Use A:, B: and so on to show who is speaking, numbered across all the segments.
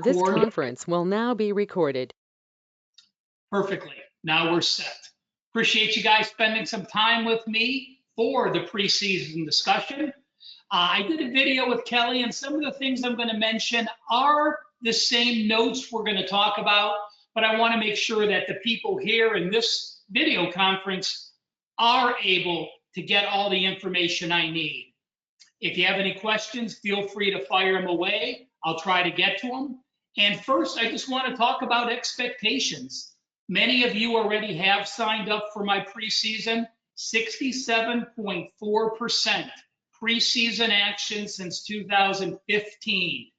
A: This
B: record
A: conference will now be recorded.
B: perfectly. Now we're set. Appreciate you guys spending some time with me for the preseason discussion. I did a video with Kelly, and some of the things I'm going to mention are the same notes we're going to talk about, but I want to make sure that the people here in this video conference are able to get all the information I need. If you have any questions, feel free to fire them away. I'll try to get to them. And first, I just want to talk about expectations. Many of you already have signed up for my preseason, 67.4% preseason action since 2015.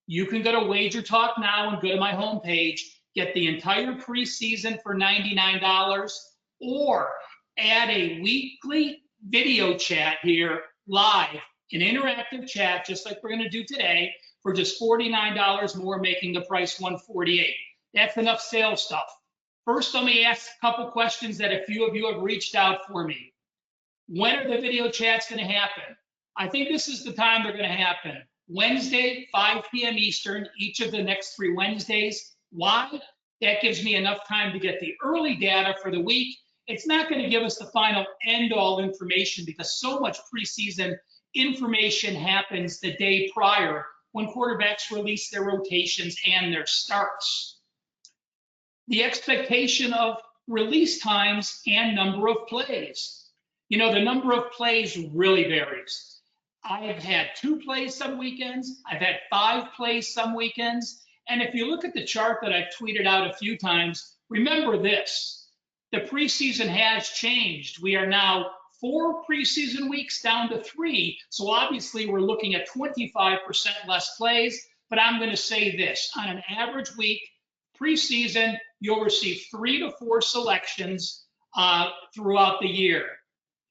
B: You can go to Wager Talk now and go to my homepage, get the entire preseason for $99, or add a weekly video chat here live, an interactive chat, just like we're going to do today, for just $49 more, making the price $148. That's enough sales stuff. First, let me ask a couple questions that a few of you have reached out for me. When are the video chats going to happen? I think this is the time they're going to happen. Wednesday, 5 p.m. Eastern, each of the next 3 Wednesdays. Why? That gives me enough time to get the early data for the week. It's not going to give us the final end-all information because so much preseason information happens the day prior when quarterbacks release their rotations and their starts. The expectation of release times and number of plays. You know, the number of plays really varies. I've had 2 plays some weekends. I've had 5 plays some weekends. And if you look at the chart that I've tweeted out a few times, remember this. The preseason has changed. We are now 4 preseason weeks down to 3. So obviously we're looking at 25% less plays. But I'm going to say this. On an average week, preseason, you'll receive 3 to 4 selections throughout the year.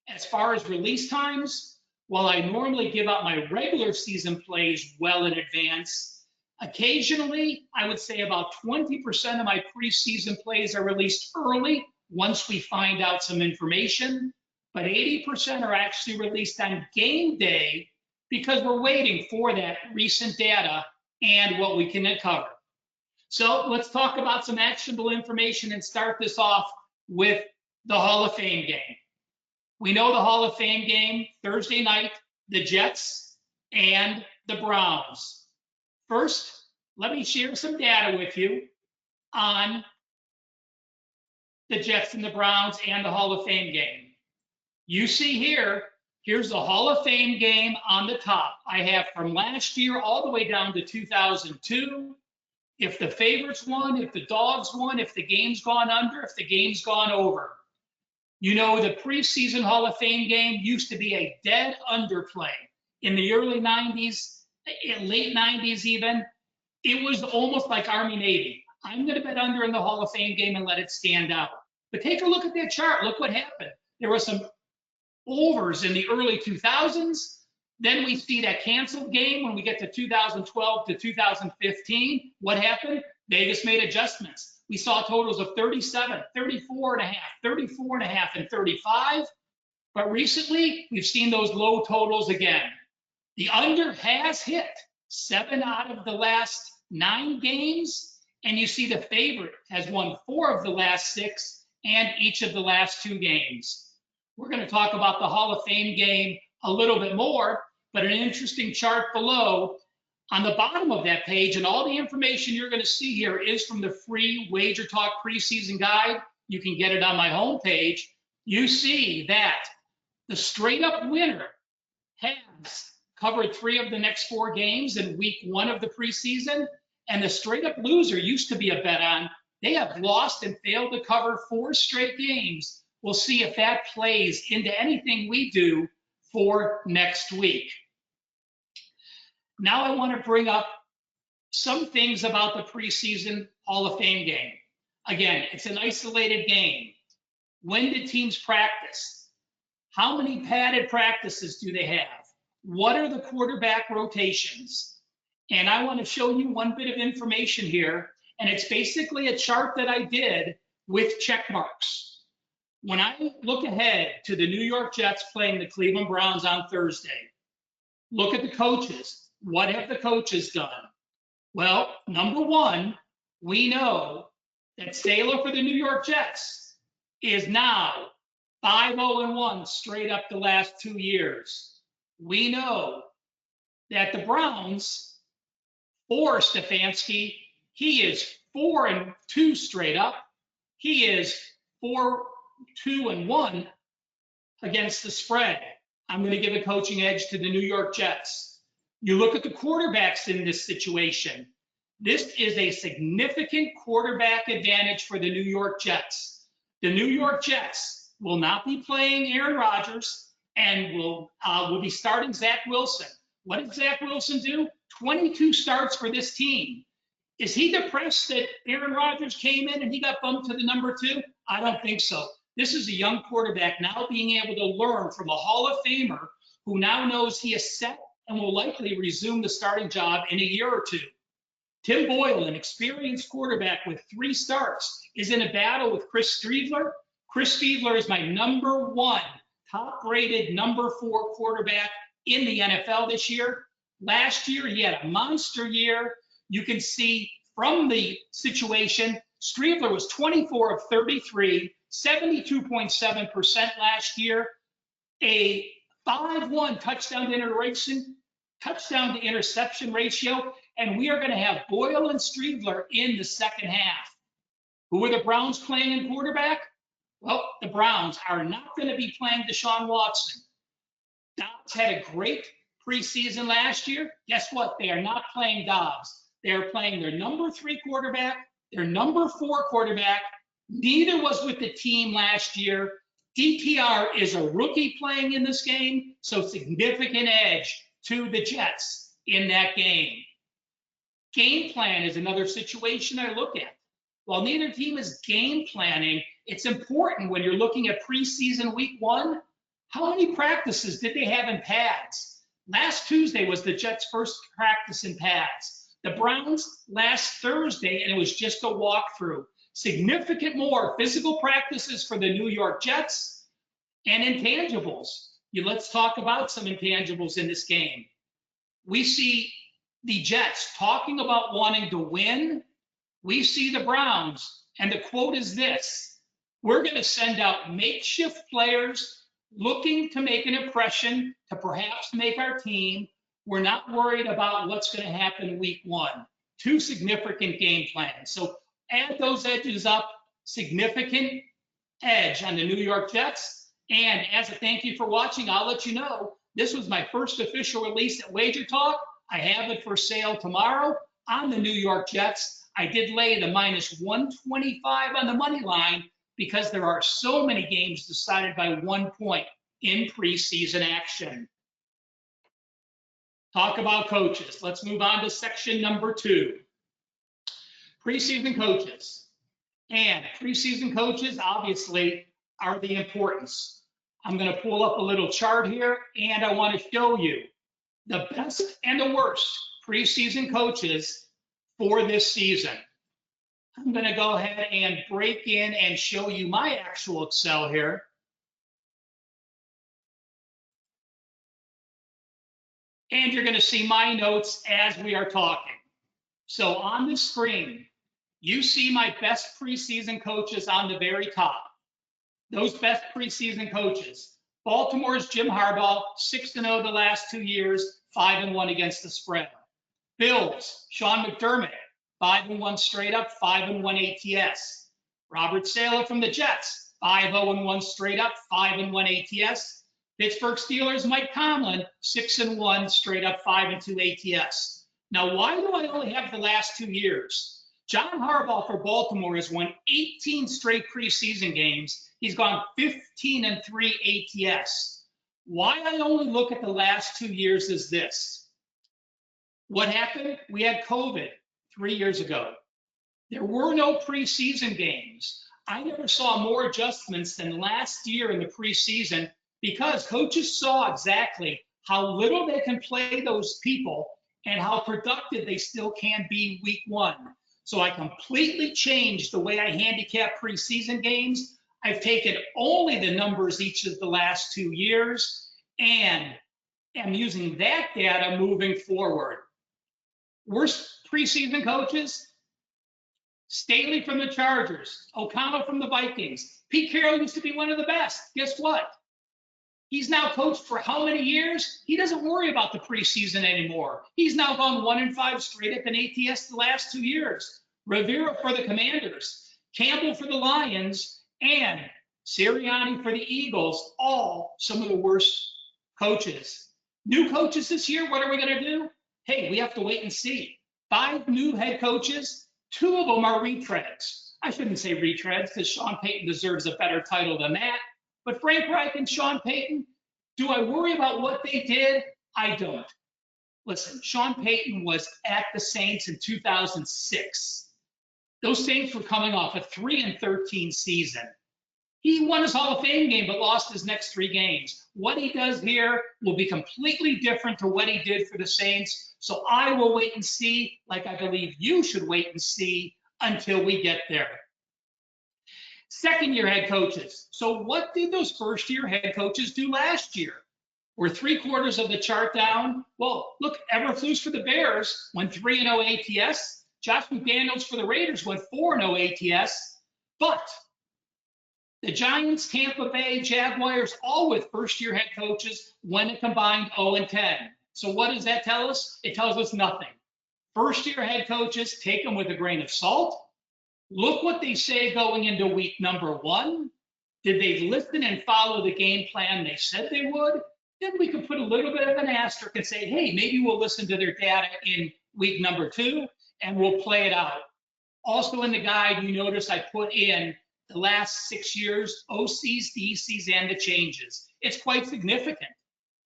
B: As far as release times, while I normally give out my regular season plays well in advance, occasionally I would say about 20% of my preseason plays are released early once we find out some information, but 80% are actually released on game day because we're waiting for that recent data and what we can uncover. So let's talk about some actionable information and start this off with the Hall of Fame game. We know the Hall of Fame game, Thursday night, the Jets and the Browns. First, let me share some data with you on the Jets and the Browns and the Hall of Fame game. You see here, here's the Hall of Fame game on the top. I have from last year all the way down to 2002. If the favorites won, if the dogs won, if the game's gone under, if the game's gone over. You know, the preseason Hall of Fame game used to be a dead underplay. In the early 90s, late 90s even, it was almost like Army-Navy. I'm going to bet under in the Hall of Fame game and let it stand out. But take a look at that chart. Look what happened. There were some overs in the early 2000s. Then we see that canceled game when we get to 2012 to 2015. What happened? Vegas made adjustments. We saw totals of 37, 34.5, 34.5, and 35. But recently, we've seen those low totals again. The under has hit 7 out of the last 9 games. And you see the favorite has won 4 of the last 6 and each of the last 2 games. We're going to talk about the Hall of Fame game a little bit more, but an interesting chart below. On the bottom of that page, and all the information you're going to see here is from the free Wager Talk preseason guide. You can get it on my homepage. You see that the straight up winner has covered 3 of the next 4 games in week 1 of the preseason, and the straight up loser used to be a bet on. They have lost and failed to cover 4 straight games. We'll see if that plays into anything we do for next week. Now I want to bring up some things about the preseason Hall of Fame game. Again, it's an isolated game. When did teams practice? How many padded practices do they have? What are the quarterback rotations? And I want to show you one bit of information here, and it's basically a chart that I did with check marks. When I look ahead to the New York Jets playing the Cleveland Browns on Thursday, look at the coaches. What have the coaches done? Well, number one, we know that Saylor for the New York Jets is now 5-0-1 straight up the last 2 years. We know that the Browns, for Stefanski, he is 4-2 straight up. He is 4-2-1 against the spread. I'm going to give a coaching edge to the New York Jets. You look at the quarterbacks in this situation. This is a significant quarterback advantage for the New York Jets. The New York Jets will not be playing Aaron Rodgers and will be starting Zach Wilson. What did Zach Wilson do? 22 starts for this team. Is he depressed that Aaron Rodgers came in and he got bumped to the number 2? I don't think so. This is a young quarterback now being able to learn from a Hall of Famer who now knows he is set and will likely resume the starting job in a year or two. Tim Boyle, an experienced quarterback with 3 starts, is in a battle with Chris Streveler. Chris Streveler is my number 1, top-rated number 4 quarterback in the NFL this year. Last year, he had a monster year. You can see from the situation, Streveler was 24 of 33, 72.7% last year, a 5-1 touchdown to interception ratio, and we are going to have Boyle and Streveler in the second half. Who are the Browns playing in quarterback? Well, the Browns are not going to be playing Deshaun Watson. Dobbs had a great preseason last year. Guess what? They are not playing Dobbs. They are playing their number 3 quarterback, their number 4 quarterback. Neither was with the team last year. DTR is a rookie playing in this game, so significant edge to the Jets in that game. Game plan is another situation I look at. While neither team is game planning, it's important when you're looking at preseason week 1, how many practices did they have in pads? Last Tuesday was the Jets' first practice in pads. The Browns last Thursday, and it was just a walkthrough. Significant more physical practices for the New York Jets and intangibles. Let's talk about some intangibles in this game. We see the Jets talking about wanting to win. We see the Browns, and the quote is this: we're going to send out makeshift players looking to make an impression, to perhaps make our team. We're not worried about what's going to happen week 1. 2 significant game plans. So add those edges up, significant edge on the New York Jets. And as a thank you for watching, I'll let you know, this was my first official release at Wager Talk. I have it for sale tomorrow on the New York Jets. I did lay the -125 on the money line because there are so many games decided by 1 point in preseason action. Talk about coaches. Let's move on to section number 2. Preseason coaches. And preseason coaches, obviously, are the importance. I'm going to pull up a little chart here, and I want to show you the best and the worst preseason coaches for this season. I'm going to go ahead and break in and show you my actual Excel here. And you're going to see my notes as we are talking. So on the screen, you see my best preseason coaches on the very top. Those best preseason coaches. Baltimore's Jim Harbaugh, 6-0 the last 2 years, 5-1 against the spread. Bills, Sean McDermott, 5-1 straight up, 5-1 ATS. Robert Saleh from the Jets, 5-0-1 straight up, 5-1 ATS. Pittsburgh Steelers, Mike Tomlin, 6-1 straight up, 5-2 ATS. Now, why do I only have the last 2 years? John Harbaugh for Baltimore has won 18 straight preseason games. He's gone 15-3 ATS. Why I only look at the last 2 years is this. What happened? We had COVID 3 years ago. There were no preseason games. I never saw more adjustments than last year in the preseason because coaches saw exactly how little they can play those people and how productive they still can be week 1. So I completely changed the way I handicap preseason games. I've taken only the numbers each of the last 2 years and am using that data moving forward. Worst preseason coaches, Staley from the Chargers, O'Connell from the Vikings. Pete Carroll used to be one of the best. Guess what? He's now coached for how many years? He doesn't worry about the preseason anymore. He's now gone 1-5 straight up in ATS the last 2 years. Rivera for the Commanders, Campbell for the Lions, and Sirianni for the Eagles, all some of the worst coaches. New coaches this year, what are we going to do? Hey, we have to wait and see. 5 new head coaches, 2 of them are retreads. I shouldn't say retreads because Sean Payton deserves a better title than that. But Frank Reich and Sean Payton, do I worry about what they did? I don't. Listen, Sean Payton was at the Saints in 2006. Those Saints were coming off a 3-13 season. He won his Hall of Fame game, but lost his next 3 games. What he does here will be completely different to what he did for the Saints. So I will wait and see, like I believe you should wait and see until we get there. Second-year head coaches. So what did those first-year head coaches do last year? We're 3/4 of the chart down. Well, look, Eberflus for the Bears went 3-0 ATS. Josh McDaniels for the Raiders went 4-0 ATS. But the Giants, Tampa Bay, Jaguars, all with first-year head coaches, went a combined 0-10. So what does that tell us? It tells us nothing. First-year head coaches, take them with a grain of salt. Look what they say going into week number 1. Did they listen and follow the game plan they said they would? Then we could put a little bit of an asterisk and say, hey, maybe we'll listen to their data in week number 2 and we'll play it out. Also in the guide, you notice I put in the last 6 years, OCs, DCs, and the changes. It's quite significant.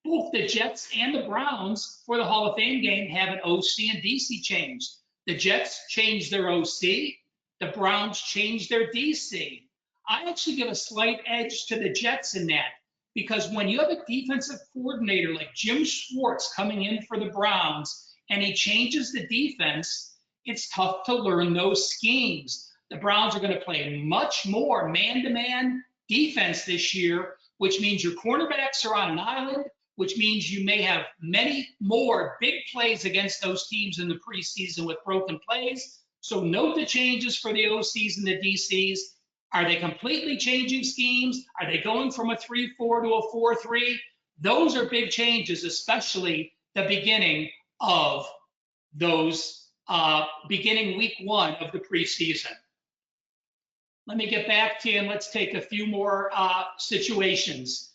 B: Both the Jets and the Browns for the Hall of Fame game have an OC and DC change. The Jets changed their OC. The Browns changed their DC. I actually give a slight edge to the Jets in that because when you have a defensive coordinator like Jim Schwartz coming in for the Browns and he changes the defense, it's tough to learn those schemes. The Browns are going to play much more man-to-man defense this year, which means your cornerbacks are on an island, which means you may have many more big plays against those teams in the preseason with broken plays. So note the changes for the OCs and the DCs. Are they completely changing schemes? Are they going from a 3-4 to a 4-3? Those are big changes, especially the beginning of those, beginning week 1 of the preseason. Let me get back to you and let's take a few more situations.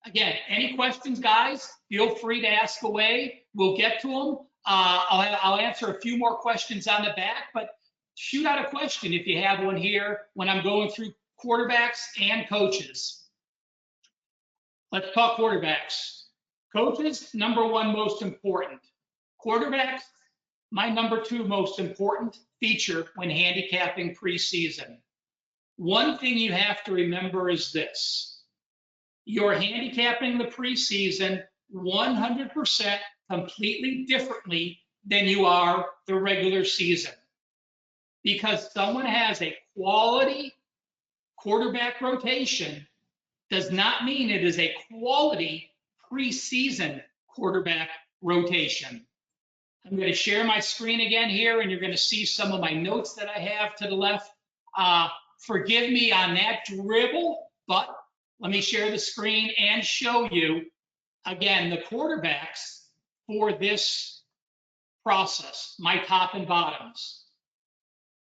B: Again, any questions, guys? Feel free to ask away. We'll get to them. I'll answer a few more questions on the back, but shoot out a question if you have one here when I'm going through quarterbacks and coaches. Let's talk quarterbacks. Coaches, number 1 most important. Quarterbacks, my number 2 most important feature when handicapping preseason. One thing you have to remember is this. You're handicapping the preseason 100% completely differently than you are the regular season. Because someone has a quality quarterback rotation does not mean it is a quality preseason quarterback rotation. I'm going to share my screen again here, and you're going to see some of my notes that I have to the left. Forgive me on that dribble, but let me share the screen and show you, again, the quarterbacks for this process, my top and bottoms.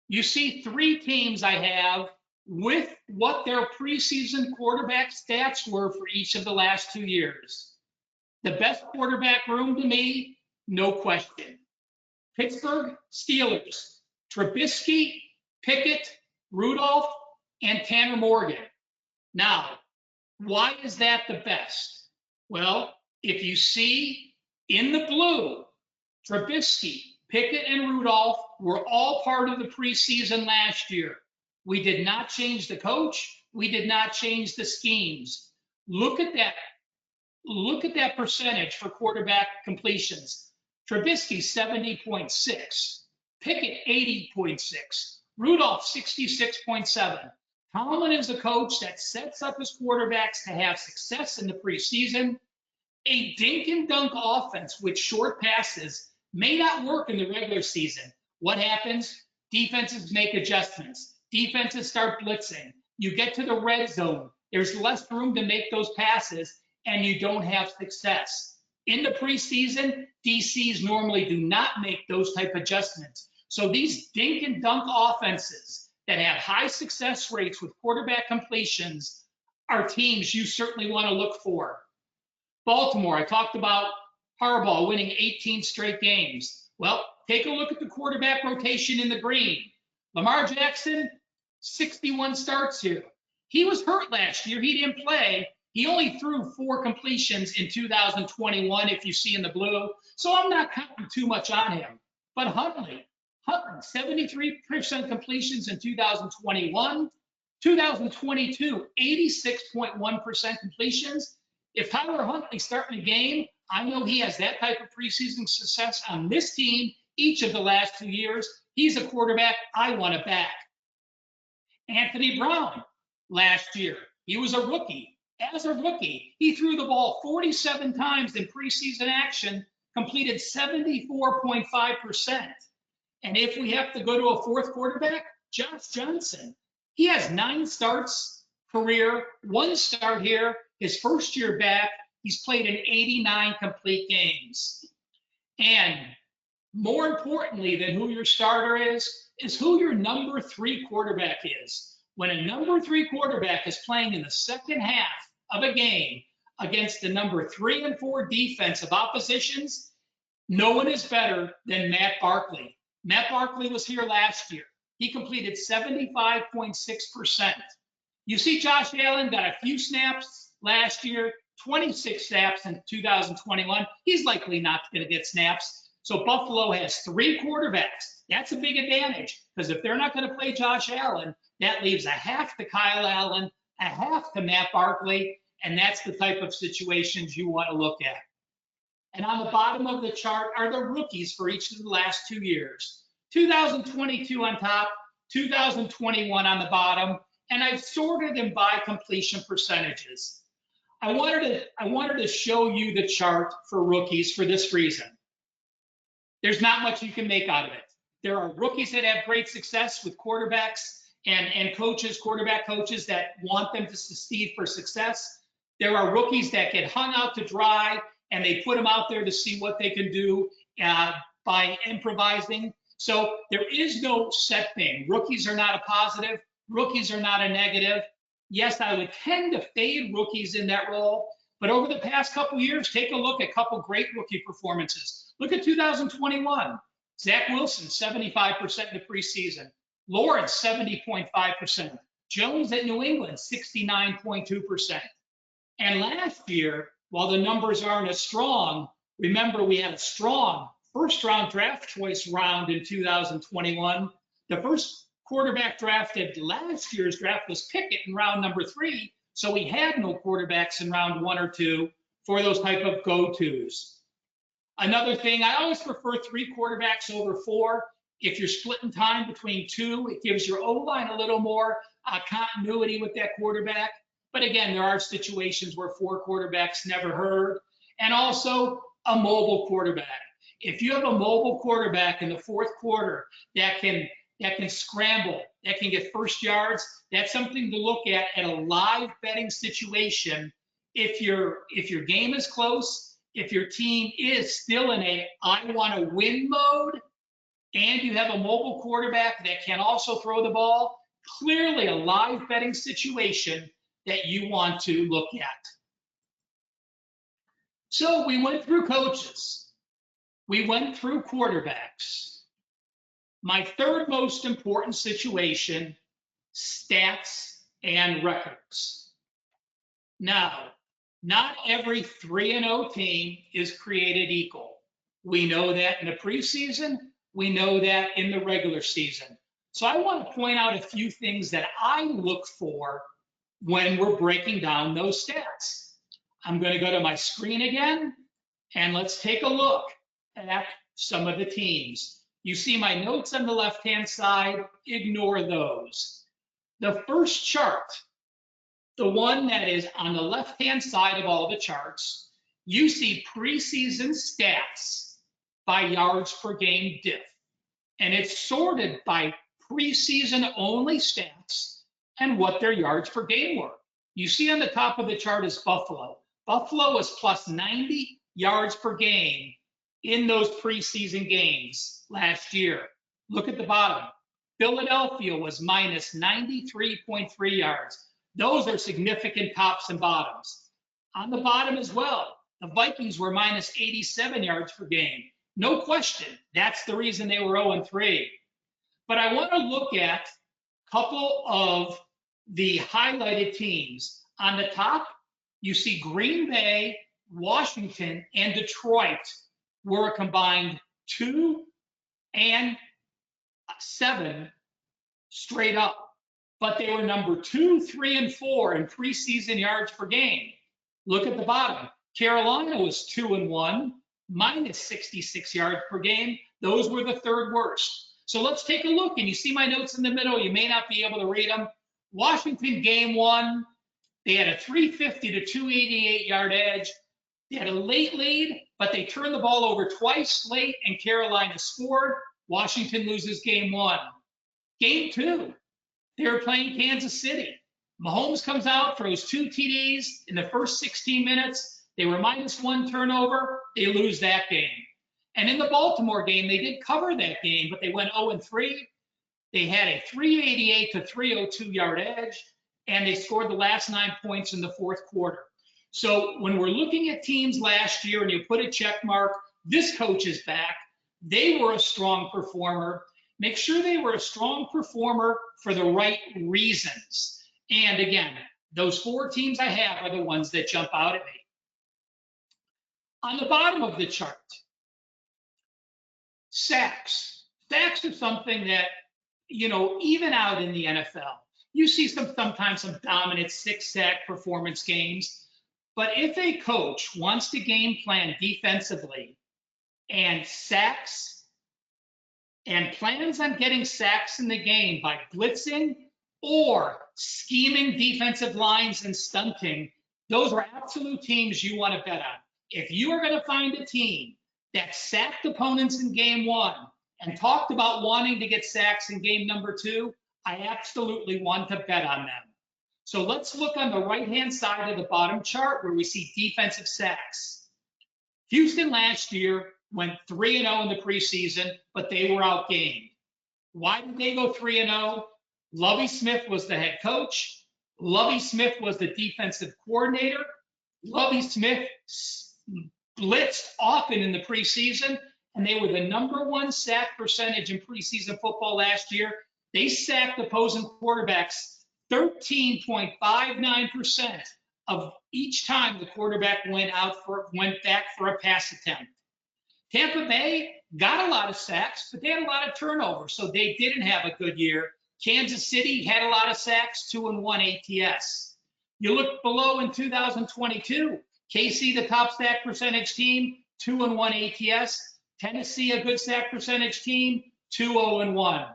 B: You see 3 teams I have with what their preseason quarterback stats were for each of the last 2 years. The best quarterback room to me, no question. Pittsburgh Steelers, Trubisky, Pickett, Rudolph, and Tanner Morgan. Now, why is that the best? Well, if you see in the blue, Trubisky, Pickett, and Rudolph were all part of the preseason last year. We did not change the coach. We did not change the schemes. Look at that. Look at that percentage for quarterback completions. Trubisky, 70.6. Pickett, 80.6. Rudolph, 66.7. Tomlin is a coach that sets up his quarterbacks to have success in the preseason. A dink and dunk offense with short passes may not work in the regular season. What happens? Defenses make adjustments. Defenses start blitzing. You get to the red zone. There's less room to make those passes, and you don't have success. In the preseason, DCs normally do not make those type of adjustments. So these dink and dunk offenses that have high success rates with quarterback completions are teams you certainly want to look for. Baltimore, I talked about Harbaugh winning 18 straight games. Well, take a look at the quarterback rotation in the green. Lamar Jackson, 61 starts here. He was hurt last year. He didn't play. He only threw 4 completions in 2021, if you see in the blue. So I'm not counting too much on him. But Huntley, 73% completions in 2021. 2022, 86.1% completions. If Tyler Huntley's starting a game, I know he has that type of preseason success on this team each of the last 2 years. He's a quarterback I want to back. Anthony Brown, last year, he was a rookie. As a rookie, he threw the ball 47 times in preseason action, completed 74.5%. And if we have to go to a fourth quarterback, Josh Johnson. He has 9 starts career, 1 start here, his first year back. He's played in 89 complete games. And more importantly than who your starter is who your number 3 quarterback is. When a number 3 quarterback is playing in the second half of a game against the number 3 and 4 defensive oppositions, no one is better than Matt Barkley. Matt Barkley was here last year. He completed 75.6%. You see Josh Allen got a few snaps last year, 26 snaps in 2021. He's likely not going to get snaps. So Buffalo has 3 quarterbacks. That's a big advantage because if they're not going to play Josh Allen, that leaves a half to Kyle Allen, a half to Matt Barkley, and that's the type of situations you want to look at. And on the bottom of the chart are the rookies for each of the last 2 years. 2022 on top, 2021 on the bottom, and I've sorted them by completion percentages. I wanted to show you the chart for rookies for this reason. There's not much you can make out of it. There are rookies that have great success with quarterbacks and coaches, quarterback coaches that want them to succeed for success. There are rookies that get hung out to dry and they put them out there to see what they can do by improvising. So there is no set thing. Rookies are not a positive. Rookies are not a negative. Yes, I would tend to fade rookies in that role. But over the past couple years, take a look at a couple great rookie performances. Look at 2021. Zach Wilson, 75% in the preseason. Lawrence, 70.5%. Jones at New England, 69.2%. And last year, while the numbers aren't as strong, remember we had a strong first-round draft choice round in 2021. The first quarterback drafted last year's draft was Pickett in round number 3, so we had no quarterbacks in round 1 or 2 for those type of go-tos. Another thing, I always prefer 3 quarterbacks over 4. If you're splitting time between 2, it gives your O-line a little more continuity with that quarterback. But again, there are situations where 4 quarterbacks never hurt. And also a mobile quarterback. If you have a mobile quarterback in the 4th quarter that can scramble, that can get first yards, that's something to look at a live betting situation. If your game is close, if your team is still in a I want to win mode, and you have a mobile quarterback that can also throw the ball, clearly a live betting situation that you want to look at. So we went through coaches. We went through quarterbacks. My third most important situation, stats and records. Now, not every 3-0 team is created equal. We know that in the preseason. We know that in the regular season. So I want to point out a few things that I look for when we're breaking down those stats. I'm going to go to my screen again, and let's take a look at some of the teams. You see my notes on the left-hand side, ignore those. The first chart, the one that is on the left-hand side of all the charts, you see preseason stats by yards per game diff. And it's sorted by preseason only stats and what their yards per game were. You see on the top of the chart is Buffalo. Buffalo was plus 90 yards per game in those preseason games last year. Look at the bottom. Philadelphia was minus 93.3 yards. Those are significant tops and bottoms. On the bottom as well, the Vikings were minus 87 yards per game. No question, that's the reason they were 0-3. But I want to look at a couple of the highlighted teams. On the top, you see Green Bay, Washington, and Detroit were a combined 2 and 7 straight up. But they were number 2, 3, and 4 in preseason yards per game. Look at the bottom. Carolina was 2 and 1, minus 66 yards per game. Those were the third worst. So let's take a look. And you see my notes in the middle. You may not be able to read them. Washington game 1, they had a 350 to 288 yard edge. They had a late lead, but they turned the ball over twice late, and Carolina scored. Washington loses game 1. Game 2, they were playing Kansas City. Mahomes comes out, throws 2 TDs in the first 16 minutes. They were minus 1 turnover. They lose that game. And in the Baltimore game, they did cover that game, but they went 0-3. They had a 388 to 302 yard edge, and they scored the last 9 points in the fourth quarter. So when we're looking at teams last year and you put a check mark, this coach is back. They were a strong performer. Make sure they were a strong performer for the right reasons. And again, those 4 teams I have are the ones that jump out at me. On the bottom of the chart, sacks. Sacks are something that, even out in the NFL, you see sometimes some dominant 6-sack performance games. But if a coach wants to game plan defensively and sacks and plans on getting sacks in the game by blitzing or scheming defensive lines and stunting, those are absolute teams you want to bet on. If you are going to find a team that sacked opponents in game 1 and talked about wanting to get sacks in game number 2, I absolutely want to bet on them. So let's look on the right-hand side of the bottom chart where we see defensive sacks. Houston last year went 3-0 in the preseason, but they were outgained. Why did they go 3-0? Lovie Smith was the head coach. Lovie Smith was the defensive coordinator. Lovie Smith blitzed often in the preseason, and they were the number 1 sack percentage in preseason football last year. They sacked opposing quarterbacks 13.59% of each time the quarterback went back for a pass attempt. Tampa Bay got a lot of sacks, but they had a lot of turnovers, so they didn't have a good year. Kansas City had a lot of sacks, 2-1 ATS. You look below in 2022, KC, the top sack percentage team, 2-1 ATS. Tennessee, a good sack percentage team, 2-0-1.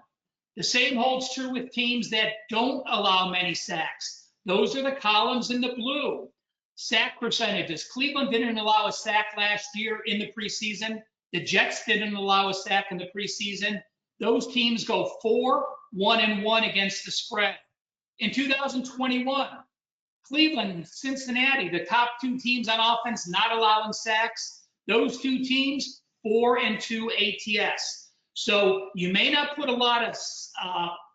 B: The same holds true with teams that don't allow many sacks. Those are the columns in the blue. Sack percentages. Cleveland didn't allow a sack last year in the preseason. The Jets didn't allow a sack in the preseason. Those teams go 4-1-1 against the spread. In 2021, Cleveland and Cincinnati, the top 2 teams on offense not allowing sacks. Those 2 teams, 4-2 ATS. So you may not put a lot of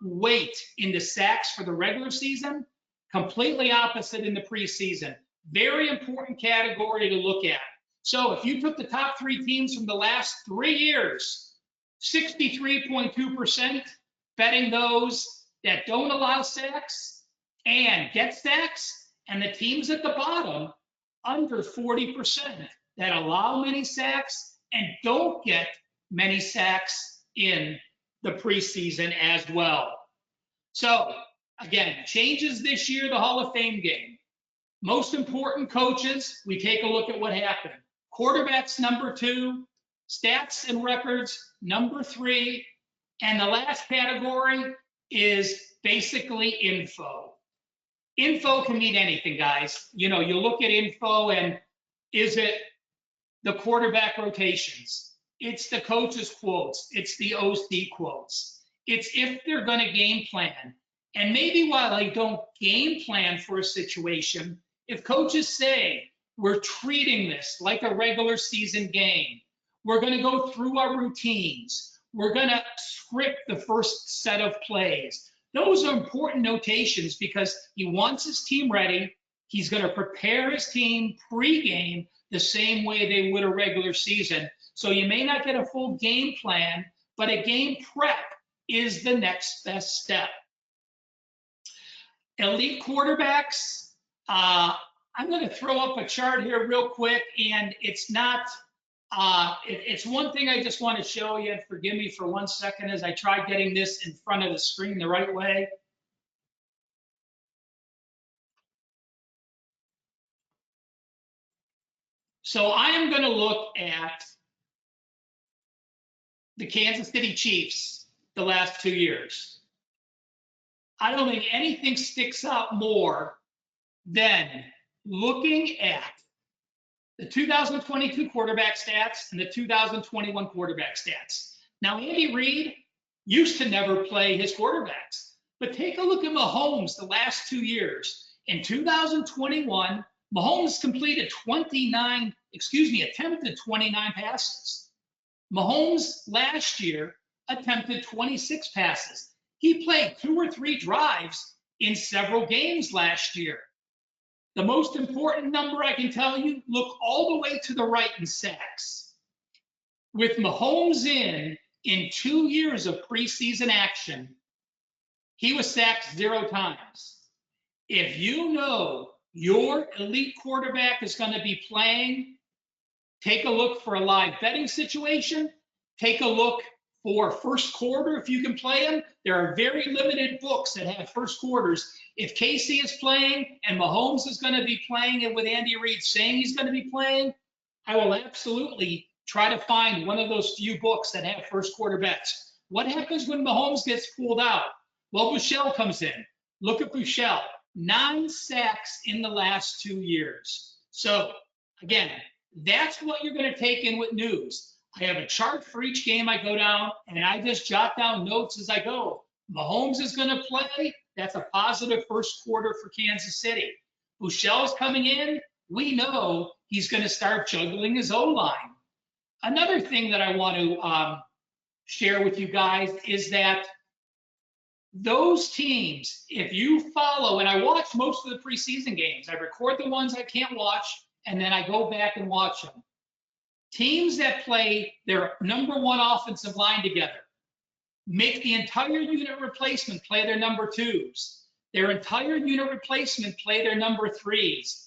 B: weight into sacks for the regular season, completely opposite in the preseason. Very important category to look at. So if you took the top 3 teams from the last 3 years, 63.2% betting those that don't allow sacks and get sacks, and the teams at the bottom, under 40% that allow many sacks and don't get many sacks in the preseason as well. So again, changes this year, the Hall of Fame game. Most important coaches, we take a look at what happened. Quarterbacks, number 2, stats and records, number 3, and the last category is basically info. Info can mean anything, guys. You look at info and is it the quarterback rotations? It's the coaches' quotes. It's the OC quotes. It's if they're going to game plan. And maybe while I don't game plan for a situation, if coaches say, we're treating this like a regular season game, we're going to go through our routines, we're going to script the first set of plays. Those are important notations because he wants his team ready. He's going to prepare his team pre-game the same way they would a regular season. So you may not get a full game plan, but a game prep is the next best step. Elite quarterbacks, I'm going to throw up a chart here real quick, and it's not, it's one thing I just want to show you. Forgive me for 1 second as I try getting this in front of the screen the right way. So I am going to look at the Kansas City Chiefs the last 2 years. I don't think anything sticks out more than looking at the 2022 quarterback stats and the 2021 quarterback stats. Now, Andy Reid used to never play his quarterbacks, but take a look at Mahomes the last 2 years. In 2021, Mahomes attempted 29 passes. Mahomes last year attempted 26 passes. He played 2 or 3 drives in several games last year. The most important number I can tell you, look all the way to the right in sacks. With Mahomes in 2 years of preseason action, he was sacked 0 times. If you know your elite quarterback is going to be playing, take a look for a live betting situation. Take a look for first quarter if you can play them. There are very limited books that have first quarters. If Casey is playing and Mahomes is going to be playing, and with Andy Reid saying he's going to be playing, I will absolutely try to find one of those few books that have first quarter bets. What happens when Mahomes gets pulled out? Well, Bouchel comes in. Look at Bouchel. 9 sacks in the last 2 years. So again, that's what you're going to take in with news. I have a chart for each game I go down, and I just jot down notes as I go. Mahomes is going to play. That's a positive first quarter for Kansas City. Bouchel's coming in. We know he's going to start juggling his O-line. Another thing that I want to share with you guys is that those teams, if you follow, and I watch most of the preseason games, I record the ones I can't watch, and then I go back and watch them. Teams that play their number 1 offensive line together, make the entire unit replacement play their number 2s, their entire unit replacement play their number 3s.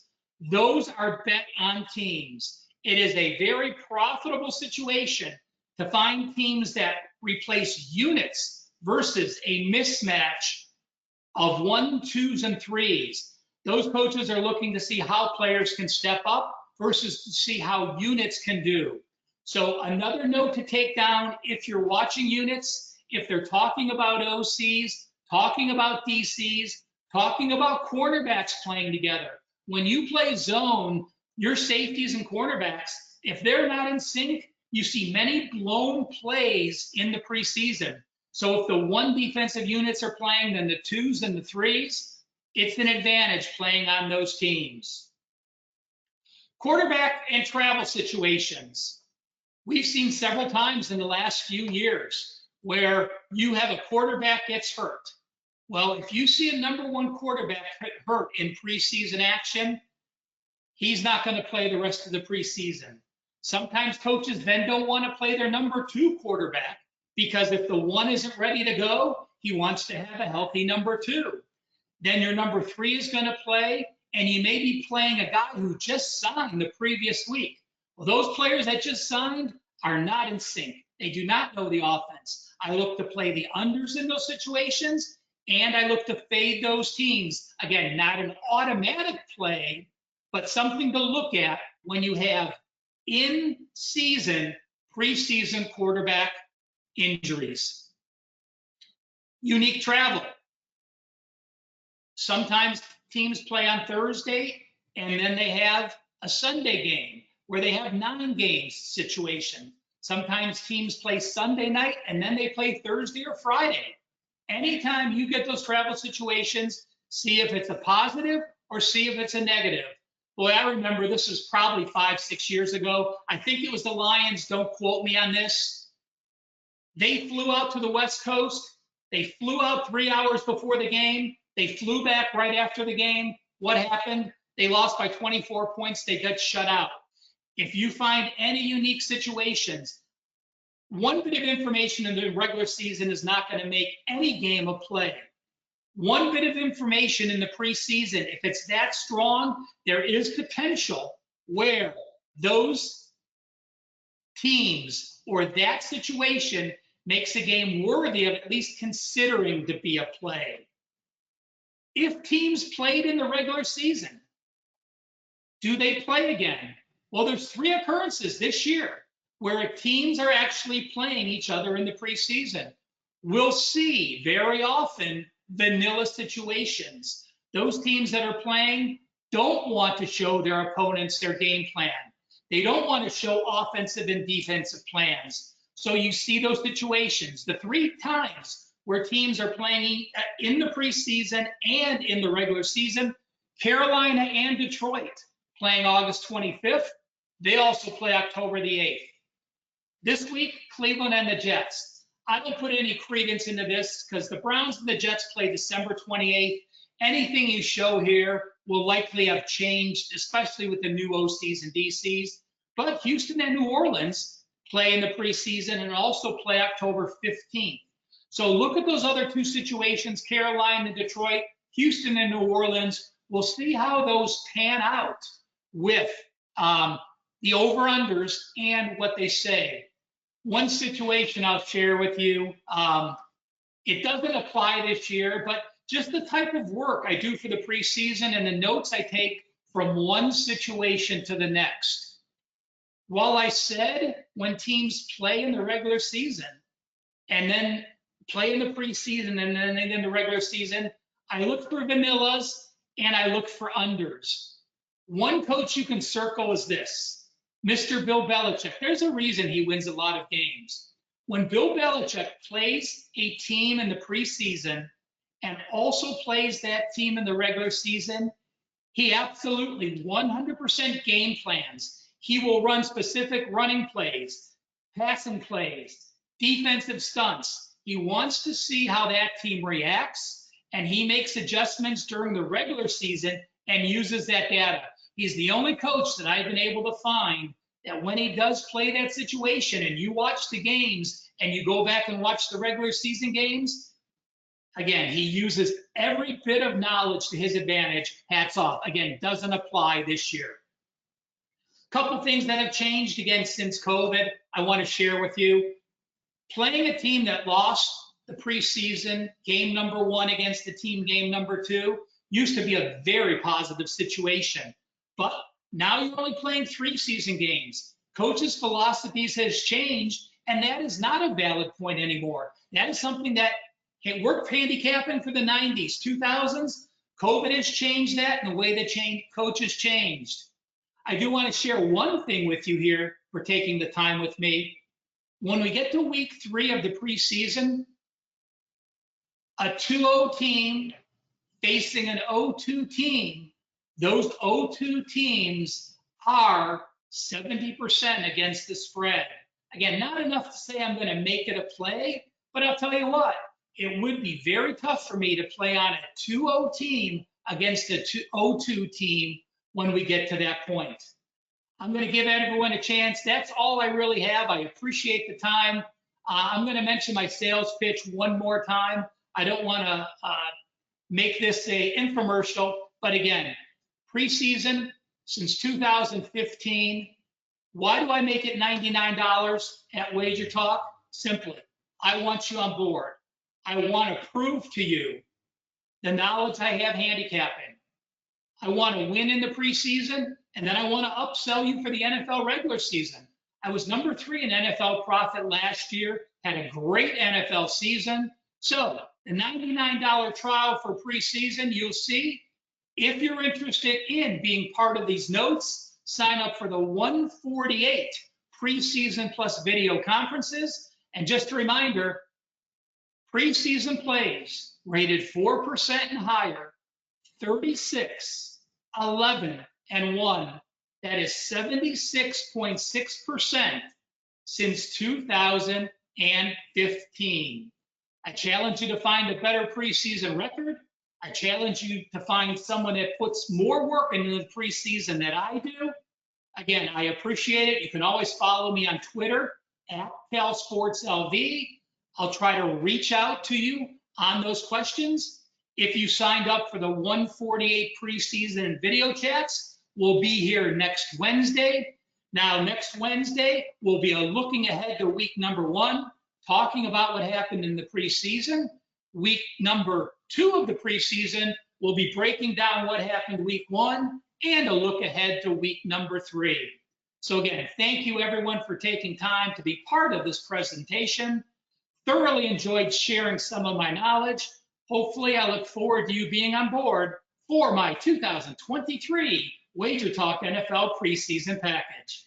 B: Those are bet on teams. It is a very profitable situation to find teams that replace units versus a mismatch of 1, 2s, and 3s. Those coaches are looking to see how players can step up versus to see how units can do. So another note to take down if you're watching units, if they're talking about OCs, talking about DCs, talking about cornerbacks playing together. When you play zone, your safeties and cornerbacks, if they're not in sync, you see many blown plays in the preseason. So if the 1 defensive units are playing, then the 2s and the 3s, it's an advantage playing on those teams. Quarterback and travel situations. We've seen several times in the last few years where you have a quarterback gets hurt. Well, if you see a number 1 quarterback hurt in preseason action, he's not going to play the rest of the preseason. Sometimes coaches then don't want to play their number 2 quarterback because if the 1 isn't ready to go, he wants to have a healthy number 2. Then your number 3 is going to play, and you may be playing a guy who just signed the previous week. Well, those players that just signed are not in sync. They do not know the offense. I look to play the unders in those situations, and I look to fade those teams. Again, not an automatic play, but something to look at when you have in-season, preseason quarterback injuries. Unique travel. Sometimes teams play on Thursday, and then they have a Sunday game where they have 9 games situation. Sometimes teams play Sunday night and then they play Thursday or Friday. Anytime you get those travel situations, see if it's a positive or see if it's a negative. Boy, I remember this was probably 5, 6 years ago. I think it was the Lions. Don't quote me on this. They flew out to the West Coast. They flew out 3 hours before the game. They flew back right after the game. What happened? They lost by 24 points. They got shut out. If you find any unique situations, one bit of information in the regular season is not going to make any game a play. One bit of information in the preseason, if it's that strong, there is potential where those teams or that situation makes a game worthy of at least considering to be a play. If teams played in the regular season, do they play again? Well, there's 3 occurrences this year where teams are actually playing each other in the preseason. We'll see very often vanilla situations. Those teams that are playing don't want to show their opponents their game plan. They don't want to show offensive and defensive plans. So you see those situations. The 3 times where teams are playing in the preseason and in the regular season, Carolina and Detroit playing August 25th. They also play October the 8th. This week, Cleveland and the Jets. I don't put any credence into this because the Browns and the Jets play December 28th. Anything you show here will likely have changed, especially with the new OCs and DCs. But Houston and New Orleans play in the preseason and also play October 15th. So look at those other 2 situations, Carolina and Detroit, Houston and New Orleans. We'll see how those pan out with the over-unders and what they say. One situation I'll share with you, it doesn't apply this year, but just the type of work I do for the preseason and the notes I take from one situation to the next. While I said when teams play in the regular season and then play in the preseason and then in the regular season, I look for vanillas and I look for unders. One coach you can circle is this. Mr. Bill Belichick. There's a reason he wins a lot of games. When Bill Belichick plays a team in the preseason and also plays that team in the regular season, he absolutely 100% game plans. He will run specific running plays, passing plays, defensive stunts. He wants to see how that team reacts, and he makes adjustments during the regular season and uses that data. He's the only coach that I've been able to find that when he does play that situation and you watch the games and you go back and watch the regular season games, again, he uses every bit of knowledge to his advantage. Hats off. Again, doesn't apply this year. Couple things that have changed again since COVID I want to share with you. Playing a team that lost the preseason game number 1 against the team game number 2 used to be a very positive situation. But now you're only playing 3 season games. Coaches' philosophies has changed, and that is not a valid point anymore. That is something that worked handicapping for the 90s, 2000s. COVID has changed that, and the way that coaches changed. I do want to share one thing with you here for taking the time with me. When we get to week 3 of the preseason, a 2-0 team facing an 0-2 team, those 0-2 teams are 70% against the spread. Again, not enough to say I'm going to make it a play, but I'll tell you what, it would be very tough for me to play on a 2-0 team against a 0-2 team when we get to that point. I'm going to give everyone a chance. That's all I really have. I appreciate the time. I'm going to mention my sales pitch one more time. I don't want to make this a infomercial, but again, preseason since 2015. Why do I make it $99 at Wager Talk? Simply, I want you on board. I want to prove to you the knowledge I have handicapping. I want to win in the preseason, and then I want to upsell you for the NFL regular season. I was number 3 in NFL profit last year, had a great NFL season. So the $99 trial for preseason, you'll see. If you're interested in being part of these notes, sign up for the 148 preseason plus video conferences. And just a reminder, preseason plays rated 4% and higher, 36, 11, and 1. That is 76.6% since 2015. I challenge you to find a better preseason record. I challenge you to find someone that puts more work into the preseason than I do. Again, I appreciate it. You can always follow me on Twitter at CalSportsLV. I'll try to reach out to you on those questions. If you signed up for the 148 preseason video chats, we'll be here next Wednesday. Now, next Wednesday, we'll be looking ahead to week number 1, talking about what happened in the preseason. Week number 2 of the preseason, we'll be breaking down what happened week 1 and a look ahead to week number 3. So again, thank you everyone for taking time to be part of this presentation. Thoroughly enjoyed sharing some of my knowledge. Hopefully, I look forward to you being on board for my 2023 Wager Talk NFL preseason package.